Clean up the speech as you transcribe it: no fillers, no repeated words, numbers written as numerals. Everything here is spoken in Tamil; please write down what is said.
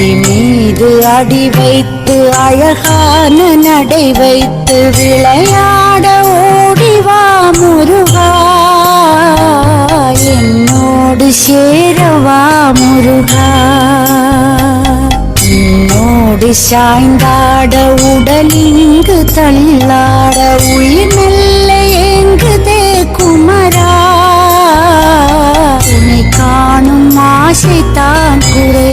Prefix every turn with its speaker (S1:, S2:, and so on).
S1: மீது அடி வைத்து அழகான நடை வைத்து விளையாட ஓடிவா முருகா, என்னோடு சேரவா முருகா. என்னோடு சாய்ந்தாட உடலிங்கு தள்ளாட உயிர் மெல்ல ஏங்குதே குமரா, உன்னை காணும் ஆசைத்தான் குறை